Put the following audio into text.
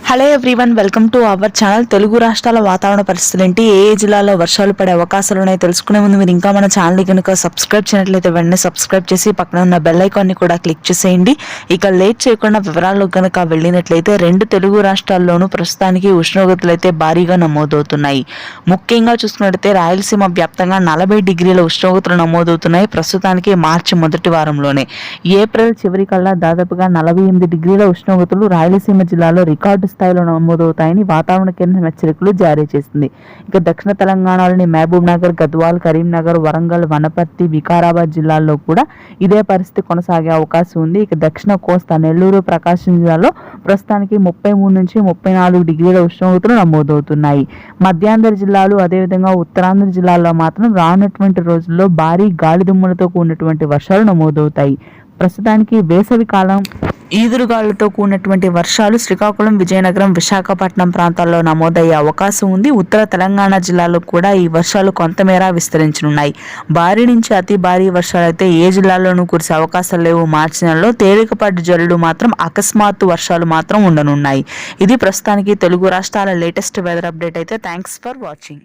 Hello everyone, welcome to our channel. Telugu రాష్ట్రాల వాతావరణ పరిస్థితులు ఏంటి, ఏ జిల్లాలో వర్షాలు పడే అవకాశాలు ఉన్నాయి తెలుసుకునే ముందు మీరు ఇంకా మన ఛానల్ని కనుక సబ్స్క్రైబ్ చేయనట్లయితే వెంటనే సబ్స్క్రైబ్ చేసి పక్కన ఉన్న బెల్ ఐకాన్ని కూడా క్లిక్ చేసేయండి. ఇక లేట్ చేయకుండా వివరాల్లో కనుక వెళ్ళినట్లయితే రెండు తెలుగు రాష్ట్రాల్లోనూ ప్రస్తుతానికి ఉష్ణోగ్రతలు అయితే భారీగా నమోదవుతున్నాయి. ముఖ్యంగా చూసుకున్నట్లయితే రాయలసీమ వ్యాప్తంగా 40 డిగ్రీల ఉష్ణోగ్రతలు నమోదవుతున్నాయి. ప్రస్తుతానికి మార్చి మొదటి వారంలోనే. ఏప్రిల్ చివరి కల్లా దాదాపుగా 48 డిగ్రీల ఉష్ణోగ్రతలు రాయలసీమ జిల్లాలో రికార్డు స్థాయిలో నమోదవుతాయని వాతావరణ కేంద్రం హెచ్చరికలు జారీ చేసింది. ఇక దక్షిణ తెలంగాణలోని మహబూబ్ నగర్, గద్వాల్, కరీంనగర్, వరంగల్, వనపర్తి, వికారాబాద్ జిల్లాల్లో కూడా ఇదే పరిస్థితి కొనసాగే అవకాశం ఉంది. ఇక దక్షిణ కోస్తా, నెల్లూరు, ప్రకాశం జిల్లాలో ప్రస్తుతానికి 33 నుంచి 34 డిగ్రీల ఉష్ణోగ్రతలు నమోదవుతున్నాయి. మధ్యాంధ్ర జిల్లాలు అదేవిధంగా ఉత్తరాంధ్ర జిల్లాల్లో మాత్రం రానున్నటువంటి రోజుల్లో భారీ గాలిదుమ్ములతో కూడినటువంటి వర్షాలు నమోదవుతాయి. ప్రస్తుతానికి వేసవి కాలం ఈదురుగాలులతో కూడినటువంటి వర్షాలు శ్రీకాకుళం, విజయనగరం, విశాఖపట్నం ప్రాంతాల్లో నమోదయ్యే అవకాశం ఉంది. ఉత్తర తెలంగాణ జిల్లాలో కూడా ఈ వర్షాలు కొంతమేర విస్తరించనున్నాయి. భారీ నుంచి అతి భారీ వర్షాలు అయితే ఏ జిల్లాలోనూ కురిసే అవకాశాలు లేవు. మార్చి నెలలో తేలికపాటి జల్లులు మాత్రం, అకస్మాత్తు వర్షాలు మాత్రం ఉండనున్నాయి. ఇది ప్రస్తుతానికి తెలుగు రాష్ట్రాల లేటెస్ట్ వెదర్ అప్డేట్ అయితే. Thanks for watching.